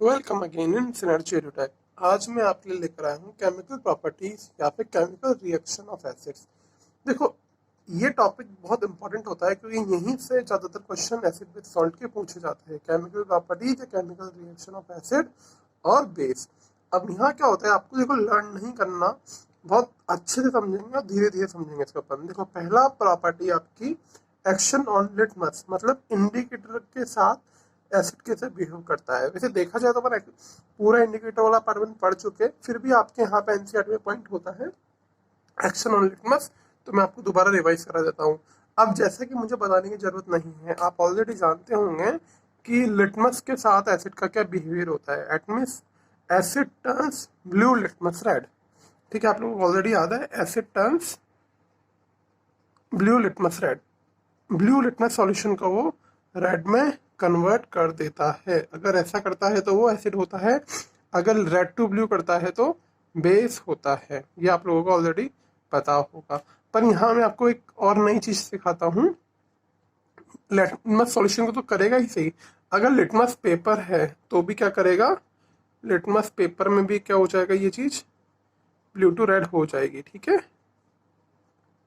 Welcome again in synergy edutech. आज मैं आपके लिए लेकर आया हूँ केमिकल प्रॉपर्टीज या फिर केमिकल रिएक्शन ऑफ एसिड्स। देखो, ये टॉपिक बहुत इंपॉर्टेंट होता है क्योंकि यहीं से ज़्यादातर क्वेश्चन एसिड विद सॉल्ट के पूछे जाते हैं। केमिकल प्रॉपर्टीज या केमिकल रिएक्शन ऑफ एसिड और बेस। अब यहाँ क्या होता है, आपको देखो लर्न नहीं करना, बहुत अच्छे से समझेंगे और धीरे धीरे समझेंगे इसका अपन। देखो, पहला प्रॉपर्टी आपकी एक्शन ऑन लिटमस, मतलब इंडिकेटर के साथ एसिड कैसे बिहेव करता है। वैसे देखा जाए तो अपन पूरा इंडिकेटर वाला पार्ट वन पढ़ चुके, फिर भी आपके यहाँ पे एनसीईआरटी में पॉइंट होता है एक्शन ऑन लिटमस, तो मैं आपको दोबारा रिवाइज करा देता हूँ। अब जैसे कि मुझे बताने की जरूरत नहीं है, आप ऑलरेडी जानते होंगे कि लिटमस के साथ एसिड का क्या बिहेवियर होता है। एटमिस acid turns blue, litmus red. ठीक है, आप लोगों को ऑलरेडी याद है, acid turns blue, litmus red. Blue litmus solution को वो रेड में कन्वर्ट कर देता है। अगर ऐसा करता है तो वो एसिड होता है, अगर रेड टू ब्लू करता है तो बेस होता है। ये आप लोगों को ऑलरेडी पता होगा। पर यहाँ मैं आपको एक और नई चीज सिखाता हूँ। लिटमस सॉल्यूशन को तो करेगा ही सही, अगर लिटमस पेपर है तो भी क्या करेगा, लिटमस पेपर में भी क्या हो जाएगा, ये चीज ब्लू टू रेड हो जाएगी। ठीक है,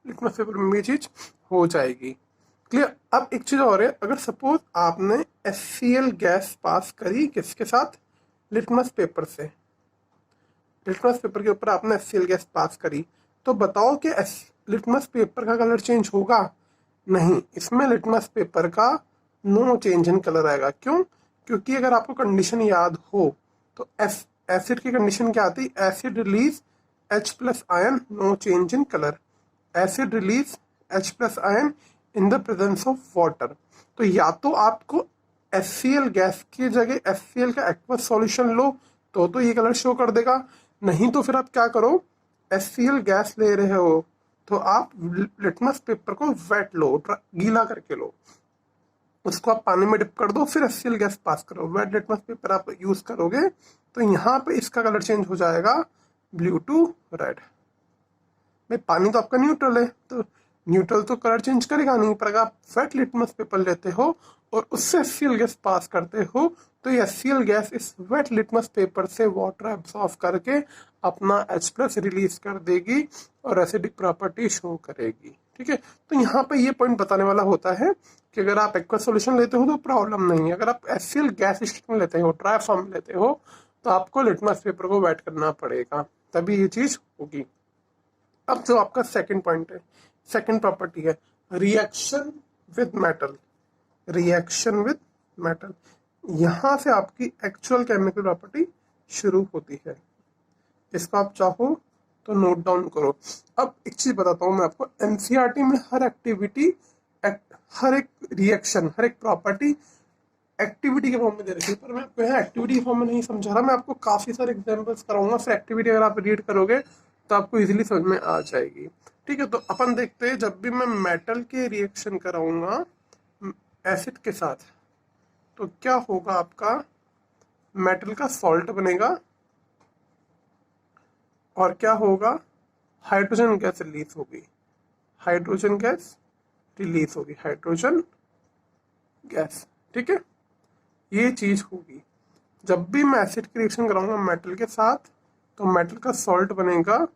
लिटमस पेपर में भी चीज हो जाएगी। क्लियर। अब एक चीज और है, अगर सपोज आपने HCl गैस पास करी किसके साथ, लिटमस पेपर से, लिटमस पेपर के ऊपर आपने HCl गैस पास करी, तो बताओ कि लिटमस पेपर का कलर चेंज होगा? नहीं, इसमें लिटमस पेपर का नो चेंज इन कलर आएगा। क्यों? क्योंकि अगर आपको कंडीशन याद हो तो एसिड की कंडीशन क्या आती, acid release H+ ion, no change in colour. Acid release H+ ion in the presence of water. तो या तो आपको HCl गैस की जगह HCl का एक्वस सॉल्यूशन लो तो ये कलर शो कर देगा। नहीं तो फिर आप क्या करो, HCl गैस ले रहे हो तो आप लिटमस पेपर को वेट लो, गीला करके लो, उसको आप पानी में डिप कर दो, फिर HCl गैस पास करो, वेट लिटमस पेपर आप यूज करोगे तो यहाँ पे इसका कलर चेंज हो जाएगा ब्लू टू रेड। भाई पानी तो आपका न्यूट्रल है, तो न्यूट्रल तो कलर चेंज करेगा नहीं, पर अगर आप वेट लिटमस पेपर लेते हो और उससे HCl गैस पास करते हो तो ये HCl गैस इस वेट लिटमस पेपर से वाटर एब्सॉर्ब करके अपना H+ रिलीज कर देगी और एसिडिक प्रॉपर्टी शो करेगी। ठीक है, तो यहाँ पे ये पॉइंट बताने वाला होता है कि अगर आप एक्वस सॉल्यूशन लेते हो तो प्रॉब्लम नहीं है, अगर आप HCl गैस स्टेट में लेते हो, ड्राई फॉर्म में लेते हो, तो आपको लिटमस पेपर को वेट करना पड़ेगा, तभी ये चीज होगी। अब जो आपका सेकंड पॉइंट है, सेकंड प्रॉपर्टी है reaction with metal. Reaction with metal, यहां से आपकी एक्चुअल केमिकल प्रॉपर्टी शुरू होती है। इसको आप चाहो तो नोट डाउन करो। अब एक चीज बताता हूं मैं आपको, एनसीईआरटी में हर एक्टिविटी, हर एक रिएक्शन, हर एक प्रॉपर्टी एक्टिविटी के फॉर्म में दे रखी है, पर मैं आपको यहाँ एक्टिविटी के फॉर्म में नहीं समझा रहा। मैं आपको काफी सारे एग्जांपल्स कराऊंगा, फिर एक्टिविटी अगर आप रीड करोगे तो आपको इजीली समझ में आ जाएगी। ठीक है, तो अपन देखते हैं, जब भी मैं मेटल के रिएक्शन कराऊंगा एसिड के साथ तो क्या होगा, आपका मेटल का सॉल्ट बनेगा और क्या होगा, हाइड्रोजन गैस रिलीज होगी, हाइड्रोजन गैस रिलीज होगी, हाइड्रोजन गैस। ठीक है, ये चीज होगी। जब भी मैं एसिड की रिएक्शन कराऊंगा मेटल के साथ तो मेटल का सॉल्ट बनेगा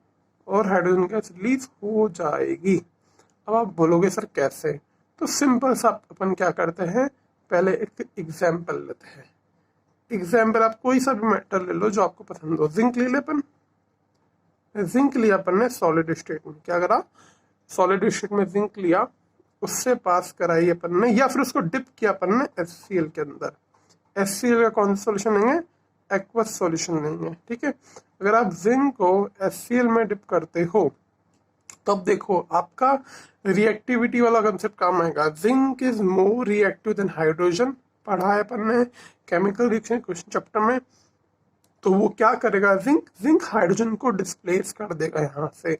और हाइड्रोजन गैस रिलीज हो जाएगी। अब आप बोलोगे सर कैसे, तो सिंपल सा अपन क्या करते हैं, पहले एक एग्जाम्पल लेते हैं। एग्जाम्पल आप कोई सा भी मेटल ले लो जो आपको पसंद हो। जिंक ले ले अपन, जिंक लिया अपन ने सॉलिड स्टेट में, क्या करा, सॉलिड स्टेट में जिंक लिया, उससे पास कराई अपन ने, या फिर उसको डिप किया अपन ने HCl के अंदर। HCl का कौन सा सॉल्यूशन लेंगे, एक्वस सॉल्यूशन लेंगे। ठीक है, अगर आप जिंक को HCl में डिप करते हो तब देखो आपका रिएक्टिविटी वाला कंसेप्ट काम आएगा। Zinc is more reactive than hydrogen, पढ़ा है अपन ने केमिकल रिएक्शन क्वेश्चन चैप्टर में। तो वो क्या करेगा, जिंक जिंक हाइड्रोजन को डिस्प्लेस कर देगा यहाँ से।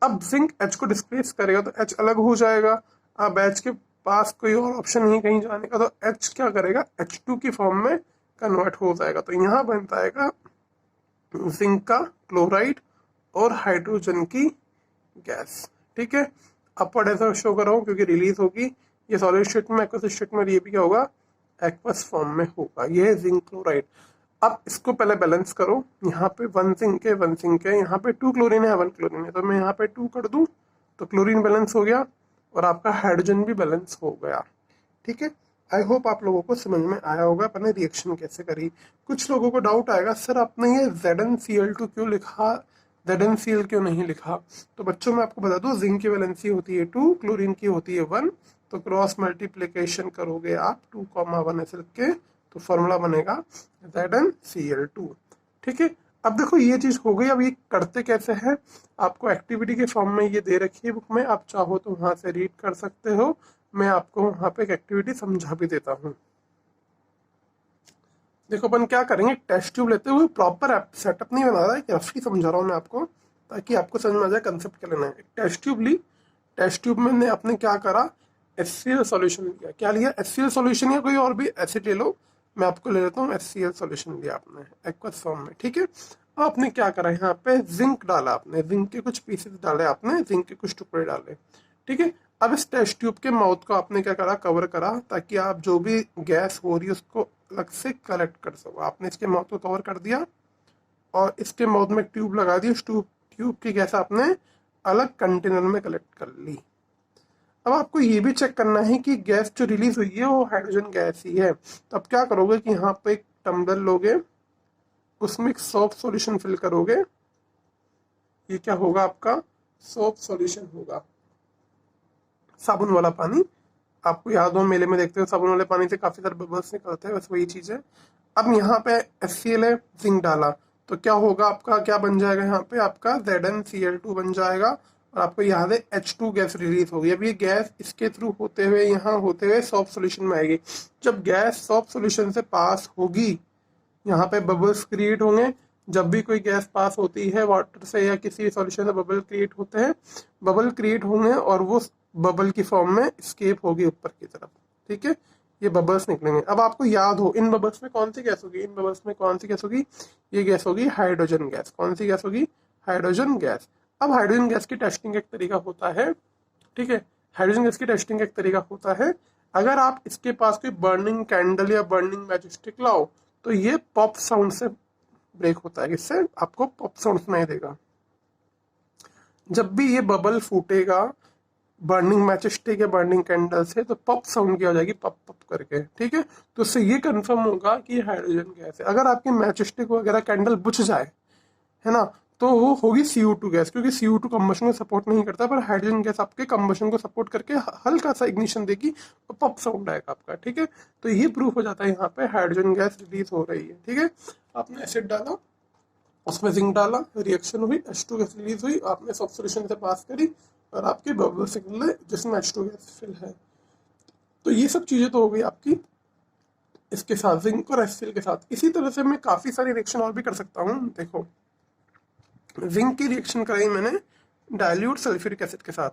अब जिंक H को डिस्प्लेस करेगा तो H अलग हो जाएगा। अब H के पास कोई और ऑप्शन नहीं कहीं जाने का, तो H क्या करेगा, H2 की फॉर्म में कन्वर्ट हो जाएगा। तो यहाँ बन पाएगा जिंक का क्लोराइड और हाइड्रोजन की गैस। ठीक है, अपवर्ड ऐसा शो कर रहा हूँ क्योंकि रिलीज होगी, ये सॉलिड स्टेट में, एक्वस स्टेट में, ये भी क्या होगा, एक्वस फॉर्म में होगा। ये है जिंक क्लोराइड। अब इसको पहले बैलेंस करो, यहाँ पे 1 जिंक है, यहाँ पे 2 क्लोरीन है 1 क्लोरीन है, तो मैं यहाँ पे 2 कर दूं तो क्लोरीन बैलेंस हो गया और आपका हाइड्रोजन भी बैलेंस हो गया। ठीक है, आई होप आप लोगों को समझ में आया होगा अपने रिएक्शन कैसे करी। कुछ लोगों को डाउट आएगा, सर आपने ये ZnCl2 क्यों लिखा, ZnCl क्यों नहीं लिखा। तो बच्चों मैं आपको बता दूं, जिंक की वैलेंसी होती है 2, क्लोरीन की होती है 1, तो क्रॉस मल्टीप्लीकेशन करोगे आप 2,1 ऐसे लिख के, तो फॉर्मूला बनेगा ZnCl2। ठीक है, अब देखो ये चीज हो गई। अब ये करते कैसे हैं, आपको एक्टिविटी के फॉर्म में ये दे रखी है बुक में, आप चाहो तो वहां से रीड कर सकते हो। मैं आपको वहां पे एक एक्टिविटी समझा भी देता हूँ। देखो अपन क्या करेंगे, टेस्ट ट्यूब लेते हुए प्रॉपर सेटअप नहीं बना रहा है, रफली समझा रहा हूँ मैं आपको ताकि आपको समझ में आ जाए कंसेप्ट क्या लेना है। एक टेस्ट ट्यूब ली, टेस्ट ट्यूब में आपने क्या करा, HCl सॉल्यूशन लिया। क्या लिया, HCl सॉल्यूशन या कोई और भी एसिड ले लो, मैं आपको ले लेता हूँ HCl सॉल्यूशन लिया आपने एक्वस फॉर्म में। ठीक है, अब आपने क्या करा, यहाँ पे जिंक डाला, आपने जिंक के कुछ पीसेस डाले, आपने जिंक के कुछ टुकड़े डाले। ठीक है, अब इस टेस्ट ट्यूब के माउथ को आपने क्या करा, कवर करा, ताकि आप जो भी गैस हो रही है उसको अलग से कलेक्ट कर सको। आपने इसके माउथ को कवर कर दिया और इसके माउथ में ट्यूब लगा दी, उस ट्यूब की गैस आपने अलग कंटेनर में कलेक्ट कर ली। अब आपको ये भी चेक करना है कि गैस जो रिलीज हुई है वो हाइड्रोजन गैस ही है। तो अब क्या करोगे कि यहाँ पे एक टम्बलर लोगे, उसमें एक सॉफ्ट सॉल्यूशन फिल करोगे। ये क्या होगा, आपका सॉफ्ट सॉल्यूशन होगा, साबुन वाला पानी। आपको याद हो मेले में देखते हो साबुन वाले पानी से काफी सारे बबल्स निकलते हैं, बस वही चीज है। अब यहाँ पे HCl है, जिंक डाला, तो क्या होगा आपका, क्या बन जाएगा, यहाँ पे आपका ZnCl2 बन जाएगा। और आपको याद है H2 गैस रिलीज होगी। अब ये गैस इसके थ्रू होते हुए यहाँ होते हुए सॉफ्ट सोल्यूशन में आएगी। जब गैस सॉफ्ट सोल्यूशन से पास होगी, यहाँ पे बबल्स क्रिएट होंगे। जब भी कोई गैस पास होती है वाटर से या किसी सॉल्यूशन से, बबल क्रिएट होते हैं, बबल क्रिएट होंगे और वो बबल की फॉर्म में स्केप होगी ऊपर की तरफ। ठीक है, ये बबल्स निकलेंगे। अब आपको याद हो इन बबल्स में कौन सी गैस होगी, इन बबल्स में कौन सी गैस होगी, ये गैस होगी हाइड्रोजन गैस। कौन सी गैस होगी, हाइड्रोजन गैस। अब हाइड्रोजन गैस की टेस्टिंग एक तरीका होता है। ठीक है, हाइड्रोजन गैस की टेस्टिंग एक तरीका होता है, अगर आप इसके पास कोई बर्निंग कैंडल या बर्निंग मैच स्टिक लाओ तो ये पॉप साउंड से ब्रेक होता है। इससे आपको पॉप साउंड सुनाई देगा। जब भी ये बबल फूटेगा बर्निंग मैच स्टिक या बर्निंग कैंडल से, तो पॉप साउंड की हो जाएगी, पप पप करके। ठीक है, तो उससे ये कंफर्म होगा कि हाइड्रोजन गैस है। अगर आपकी मैच स्टिक वगैरह कैंडल बुझ जाए, है ना, तो वो होगी CO2 गैस, क्योंकि CO2 कंबशन को सपोर्ट नहीं करता, पर हाइड्रोजन गैस आपके कंबशन को सपोर्ट करके हल्का सा इग्निशन देगी और पप साउंड आएगा आपका। ठीक है, तो ये प्रूफ हो जाता है यहाँ पे हाइड्रोजन गैस रिलीज हो रही है। ठीक है, आपने एसिड डाला, उसमें जिंक डाला, रिएक्शन हुई, H2 गैस रिलीज हुई, आपने सॉफ्ट सॉल्यूशन से पास करी और आपके बबल से निकले जिसमें H2 गैस फिल है। तो ये सब चीजें तो हो गई आपकी इसके साथ, जिंक और HCl के साथ। इसी तरह से मैं काफी सारी रिएक्शन और भी कर सकता हूँ। देखो, जिंक की रिएक्शन कराई मैंने डाइल्यूट सल्फ्यूरिक एसिड के साथ।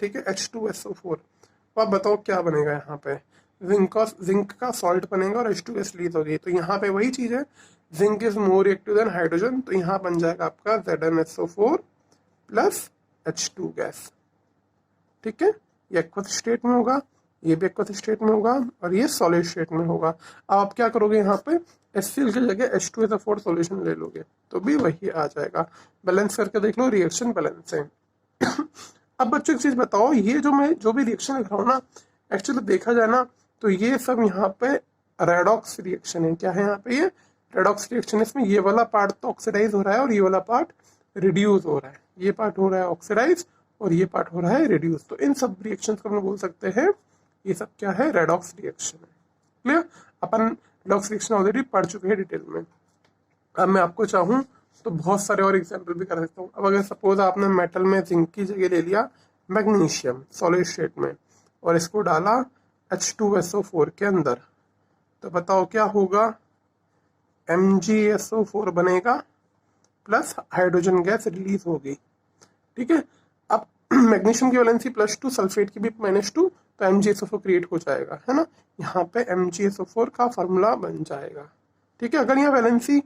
ठीक है, H2SO4। तो आप बताओ क्या बनेगा, यहाँ पे जिंक का सॉल्ट बनेगा और H2 गैस रिलीज होगी। तो यहाँ पे वही चीज है, zinc is more reactive than hydrogen, तो यहाँ बन जाएगा आपका ZnSO4 प्लस H2 गैस। ठीक है, ये एक्वस स्टेट में होगा, ये भी एक्वस स्टेट में होगा और ये सॉलिड स्टेट में होगा। अब आप क्या करोगे, यहाँ पे HCl की जगह H2SO4 सॉल्यूशन ले लोगे तो भी वही आ जाएगा। बैलेंस करके देख लो, रिएक्शन बैलेंस है। अब बच्चों एक चीज बताओ, ये जो मैं जो भी रिएक्शन लिख रहा हूँ ना, एक्चुअली देखा जाए ना तो ये सब यहाँ पे रेडॉक्स रिएक्शन है। क्या है यहाँ पे, ये रेडॉक्स रिएक्शन है। इसमें ये वाला पार्ट तो ऑक्सीडाइज हो रहा है और ये वाला पार्ट रिड्यूस हो रहा है। ये पार्ट हो रहा है ऑक्सीडाइज और ये पार्ट हो रहा है रिड्यूस। तो इन सब रिएक्शंस को हम बोल सकते हैं ये सब क्या है, रेडॉक्स रिएक्शन है। क्लियर, अपन रेडॉक्स रिएक्शन ऑलरेडी पढ़ चुके हैं डिटेल में। अब मैं आपको चाहूँ तो बहुत सारे और एग्जाम्पल भी कर सकता हूँ। अब अगर सपोज आपने मेटल में जिंक की जगह ले लिया मैग्नीशियम सॉलिड स्टेट में और इसको डाला H2SO4 के अंदर, तो बताओ क्या होगा, MgSO4 बनेगा प्लस हाइड्रोजन गैस रिलीज होगी। ठीक है, अब मैग्नीशियम की वैलेंसी +2, सल्फेट की भी -2, तो MgSO4 क्रिएट हो जाएगा, है ना। यहाँ पे MgSO4 का फॉर्मूला बन जाएगा। ठीक है, अगर यहाँ वैलेंसी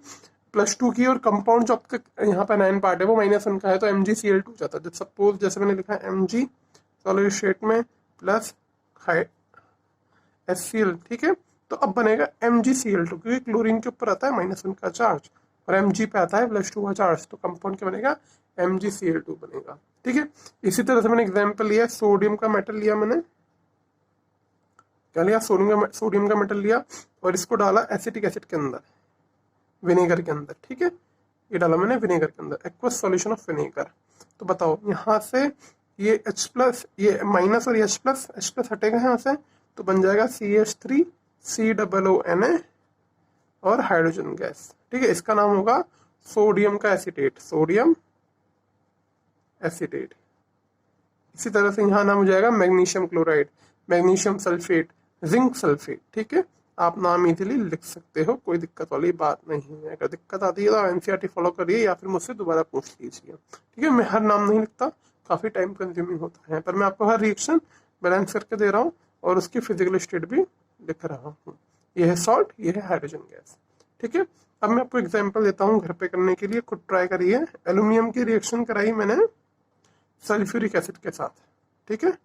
+2 की और कंपाउंड जो आपका यहाँ पे 9 पार्ट है वो -1 का है, तो MgCl2 जाता है। सपोज जैसे मैंने लिखा है Mg सॉलिड स्टेट में प्लस HCl। ठीक है, तो अब बनेगा MgCl2, क्योंकि क्लोरीन के ऊपर आता है -1 का चार्ज और Mg पे आता है +2 का चार्ज, तो कंपाउंड क्या बनेगा, MgCl2 बनेगा। ठीक है, इसी तरह से मैंने एग्जाम्पल लिया, सोडियम का मेटल लिया मैंने, क्या लिया, सोडियम का मेटल लिया और इसको डाला एसिटिक एसिड के अंदर, विनेगर के अंदर। ठीक है, ये डाला मैंने विनेगर के अंदर, एक्वस सॉल्यूशन ऑफ विनेगर। तो बताओ यहाँ से ये H+, ये माइनस और ये H+, हटेगा यहाँ से, तो बन जाएगा CH3 COONA और हाइड्रोजन गैस। ठीक है, इसका नाम होगा सोडियम का एसीटेट, सोडियम एसीटेट। इसी तरह से यहाँ नाम हो जाएगा magnesium chloride, magnesium sulphate, zinc sulphate. ठीक है, आप नाम इजीली लिख सकते हो, कोई दिक्कत वाली बात नहीं है। अगर दिक्कत आती है तो एनसीईआरटी फॉलो करिए या फिर मुझसे दोबारा पूछ लीजिए। ठीक है, मैं हर नाम नहीं लिखता, काफ़ी टाइम कंज्यूमिंग होता है, पर मैं आपको हर रिएक्शन बैलेंस करके दे रहा हूँ और उसकी फिजिकल स्टेट भी लिख रहा हूँ। ये है सॉल्ट, ये है हाइड्रोजन गैस। ठीक है, अब मैं आपको एग्जाम्पल देता हूँ घर पे करने के लिए, खुद ट्राई करिए। एल्यूमिनियम की रिएक्शन कराई मैंने सल्फ्यूरिक एसिड के साथ। ठीक है,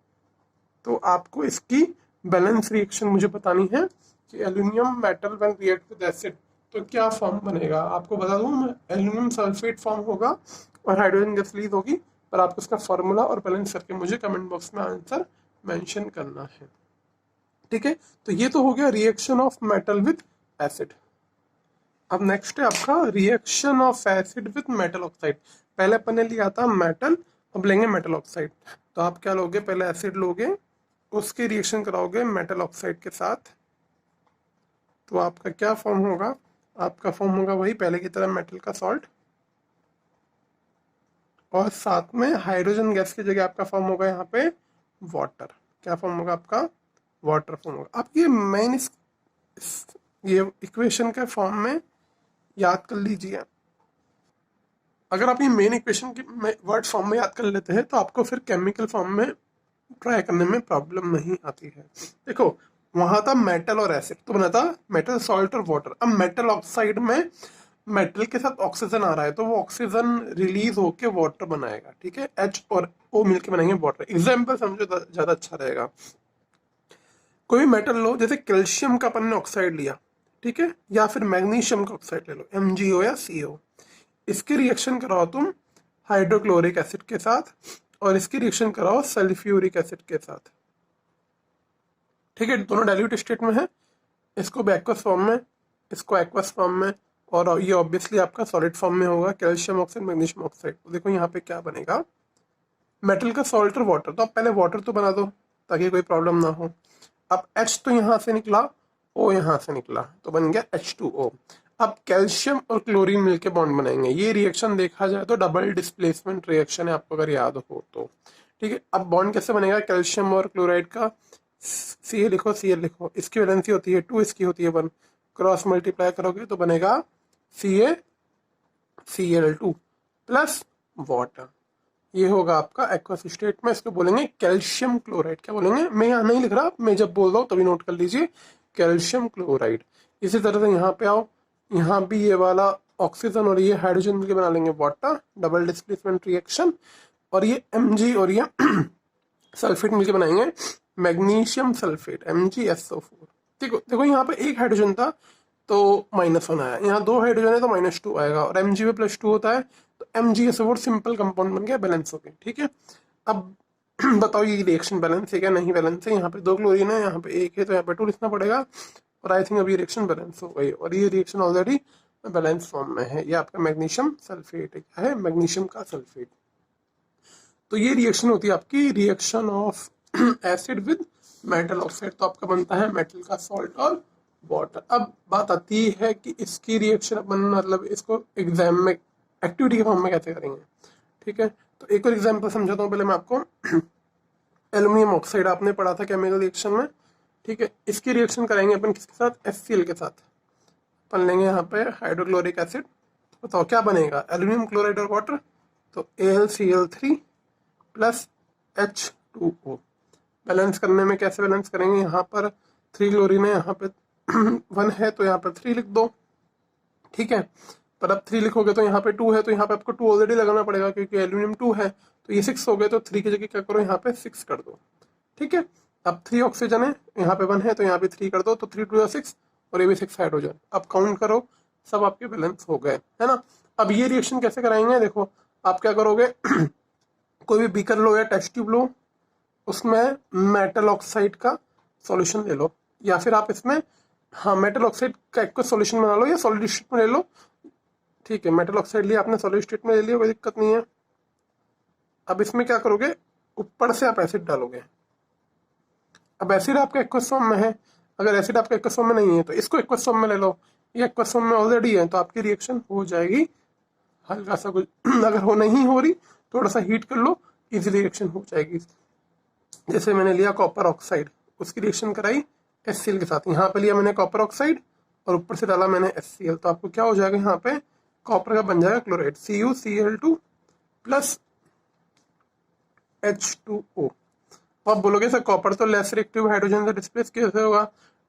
तो आपको इसकी बैलेंस रिएक्शन मुझे बतानी है कि aluminium metal when react with acid तो क्या फॉर्म बनेगा। आपको बता दूं मैं, एल्यूमिनियम सल्फेट फॉर्म होगा और हाइड्रोजन गैस रिलीज होगी, पर आपको इसका फॉर्मूला और बैलेंस करके मुझे कमेंट बॉक्स में आंसर मेंशन करना है। ठीक है, तो ये तो हो गया reaction of metal with acid. अब नेक्स्ट है आपका reaction of acid with metal oxide. पहले अपन ने लिया था मेटल, अब लेंगे मेटल ऑक्साइड। तो आप क्या लोगे, पहले एसिड लोगे, उसकी रिएक्शन कराओगे मेटल ऑक्साइड के साथ, तो आपका क्या फॉर्म होगा, आपका फॉर्म होगा वही पहले की तरह मेटल का सॉल्ट, और साथ में हाइड्रोजन गैस की जगह आपका फॉर्म होगा यहाँ पे वाटर। क्या फॉर्म होगा आपका, वाटर फॉर्म होगा। आप ये मेन ये इक्वेशन के फॉर्म में याद कर लीजिए। अगर आप ये मेन इक्वेशन की वर्ड फॉर्म में याद कर लेते हैं तो आपको फिर केमिकल फॉर्म में ट्राई करने में प्रॉब्लम नहीं आती है। देखो वहां था मेटल और एसिड, तो बना था मेटल सॉल्ट और वाटर। अब मेटल ऑक्साइड में मेटल के साथ ऑक्सीजन आ रहा है, तो वो ऑक्सीजन रिलीज होके वाटर बनाएगा। ठीक है, H और O मिलके बनाएंगे वाटर। एग्जाम्पल समझो ज्यादा अच्छा रहेगा। कोई मेटल लो, जैसे कैल्शियम का अपन ने ऑक्साइड लिया, ठीक है, या फिर मैग्नीशियम का ऑक्साइड ले लो, MgO या CO। इसकी रिएक्शन कराओ तुम हाइड्रोक्लोरिक एसिड के साथ और इसकी रिएक्शन कराओ सल्फ्यूरिक एसिड के साथ। ठीक है, दोनों डाइल्यूट स्टेट में है, इसको एक्वस फॉर्म में, इसको एक्वस फॉर्म में, और ये ऑब्वियसली आपका सॉलिड फॉर्म में होगा, कैल्शियम ऑक्साइड मैग्नीशियम ऑक्साइड। तो देखो यहाँ पे क्या बनेगा, मेटल का सॉल्ट और वाटर। तो आप पहले वाटर तो बना दो ताकि कोई प्रॉब्लम ना हो। अब H तो यहाँ से निकला, O यहाँ से निकला, तो बन गया H2O। अब कैल्शियम और क्लोरीन मिलके बॉन्ड बनाएंगे। ये रिएक्शन देखा जाए तो डबल डिस्प्लेसमेंट रिएक्शन है, आपको अगर याद हो तो। ठीक है, अब बॉन्ड कैसे बनेगा, कैल्शियम और क्लोराइड का Ca लिखो, Cl लिखो, इसकी वैलेंसी होती है 2, इसकी होती है 1, क्रॉस मल्टीप्लाई करोगे तो बनेगा CaCl2 प्लस वाटर। ये होगा आपका एक्वस स्टेट में, इसको बोलेंगे कैल्शियम क्लोराइड। क्या बोलेंगे, मैं यहाँ नहीं लिख रहा, मैं जब बोल रहा हूँ तभी नोट कर लीजिए, कैल्शियम क्लोराइड। इसी तरह से यहाँ पे आओ, यहाँ भी ये वाला ऑक्सीजन और ये हाइड्रोजन मिलकर बना लेंगे वाटर, डबल डिस्प्लेसमेंट रिएक्शन। और ये Mg और ये सल्फेट मिलकर बनाएंगे मैग्नीशियम सल्फेट, MgSO4। देखो देखो यहाँ पे एक हाइड्रोजन था तो -1 आया, यहाँ 2 हाइड्रोजन है तो -2 आएगा, और Mg में +2 होता है तो MgSO4 सिंपल कंपाउंड बन गया, बैलेंस हो गया। ठीक है, अब बताओ ये रिएक्शन बैलेंस है क्या, नहीं बैलेंस है। यहाँ पे 2 क्लोरीन है, यहाँ पे 1 है, तो यहाँ पे 2 लिखना पड़ेगा, और आई थिंक अभी रिएक्शन बैलेंस हो गई, और ये रिएक्शन ऑलरेडी बैलेंस फॉर्म में है। ये आपका मैग्नीशियम सल्फेट है, क्या है, मैग्नीशियम का सल्फेट। तो ये रिएक्शन होती है आपकी reaction of acid with metal oxide. तो आपका बनता है मेटल का सॉल्ट और वाटर। अब बात आती है कि इसकी रिएक्शन अपन मतलब इसको एग्जाम में एक्टिविटी के फॉर्म में कैसे करेंगे। ठीक है, तो एक और एग्जाम्पल समझाता हूँ पहले मैं आपको। एल्यूमिनियम ऑक्साइड आपने पढ़ा था केमिकल रिएक्शन में। ठीक है, इसकी रिएक्शन कराएंगे अपन किसके साथ, HCl के साथ। अपन लेंगे यहाँ पे हाइड्रोक्लोरिक एसिड, बताओ क्या बनेगा, एल्यूमिनियम क्लोराइड और वाटर, तो AlCl3 प्लस H2O। बैलेंस करने में कैसे बैलेंस करेंगे, यहाँ पर 3 क्लोरीन है, यहाँ पे 1 है, तो यहाँ पर 3 लिख दो। ठीक है, पर अब 3 लिखोगे तो यहाँ पे 2 है, तो यहाँ पे आपको 2 ऑलरेडी लगाना पड़ेगा क्योंकि एल्यूमिनियम 2 है, तो ये 6 हो गए, तो 3 की जगह क्या करो, यहाँ पे 6 कर दो। ठीक है, अब 3 ऑक्सीजन है, यहाँ पे 1 है तो यहाँ पे 3 कर दो, तो 3 2 6 और ये भी 6 हाइड्रोजन। अब काउंट करो, सब आपके बैलेंस हो गए, है ना। अब ये रिएक्शन कैसे कराएंगे, देखो आप क्या करोगे कोई भी बीकर लो या टेस्ट ट्यूब लो, उसमें मेटल ऑक्साइड का सॉल्यूशन ले लो, या फिर आप इसमें हाँ मेटल ऑक्साइड का एक सॉल्यूशन बना लो या सॉलिड स्टेट में ले लो। ठीक है, मेटल ऑक्साइड लिया आपने, सॉलिड स्टेट में ले लिया, कोई दिक्कत नहीं है। अब इसमें क्या करोगे, ऊपर से आप एसिड डालोगे। अब एसिड आपका एक्वस फॉर्म में है, अगर एसिड आपका एक्वस फॉर्म में नहीं है तो इसको एक्वस फॉर्म में ले लो, ये एक्वस फॉर्म में ऑलरेडी है तो आपकी रिएक्शन हो जाएगी। हल्का सा कुछ अगर हो नहीं हो रही, थोड़ा सा हीट कर लो, इजीली रिएक्शन हो जाएगी। जैसे मैंने लिया कॉपर ऑक्साइड, उसकी रिएक्शन कराई HCl के साथ, यहाँ पे लिया मैंने कॉपर ऑक्साइड और ऊपर से डाला मैंने HCl, तो आपको क्या हो जाएगा, यहाँ पे कॉपर का बन जाएगा क्लोराइड CuCl2 प्लस H2O। आप बोलोगे सर कॉपर तो लेस रिएक्टिव, हाइड्रोजन से डिस्प्लेस कैसे होगा।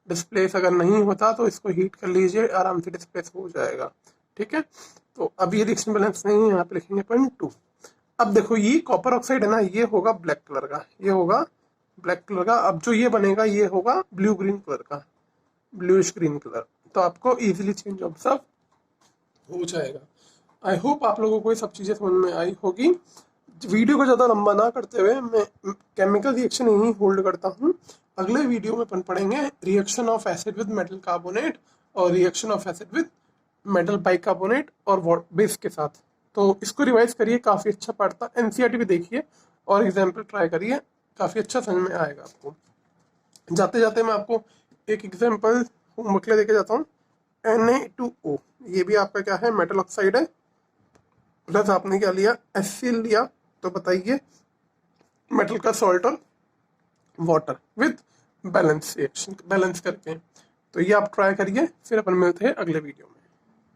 डिस्प्लेस अगर नहीं होता तो इसको हीट कर लीजिए, आराम से डिस्प्लेस हो जाएगा। ठीक है, तो अब ये रिएक्शन बैलेंस नहीं है, यहाँ पे लिखेंगे 0.2। अब देखो ये कॉपर ऑक्साइड है ना, ये होगा ब्लैक कलर का, ये होगा ब्लैक कलर का। अब जो ये बनेगा ये होगा ब्लू ग्रीन कलर का, ब्लूइश ग्रीन कलर। तो आपको इजीली चेंज ऑब्जर्व हो जाएगा। आई होप आप लोगों को ये सब चीज़ें समझ में आई होगी। वीडियो को ज़्यादा लंबा ना करते हुए मैं केमिकल रिएक्शन यहीं होल्ड करता हूँ। अगले वीडियो में पढ़ेंगे reaction of acid with metal carbonate और reaction of acid with metal bicarbonate और बेस के साथ। तो इसको रिवाइज करिए, काफ़ी अच्छा पढ़ता। NCERT भी देखिए और एग्जाम्पल ट्राई करिए, काफ़ी अच्छा समझ में आएगा आपको। जाते जाते मैं आपको एक एग्जाम्पल होमवर्क लेके जाता हूँ। Na2O, ये भी आपका क्या है, मेटल ऑक्साइड है, प्लस आपने क्या लिया, HCl लिया। तो बताइए मेटल का सॉल्ट और water with balance reaction, balance करके। तो ये आप ट्राई करिए, फिर अपन मिलते हैं अगले वीडियो में।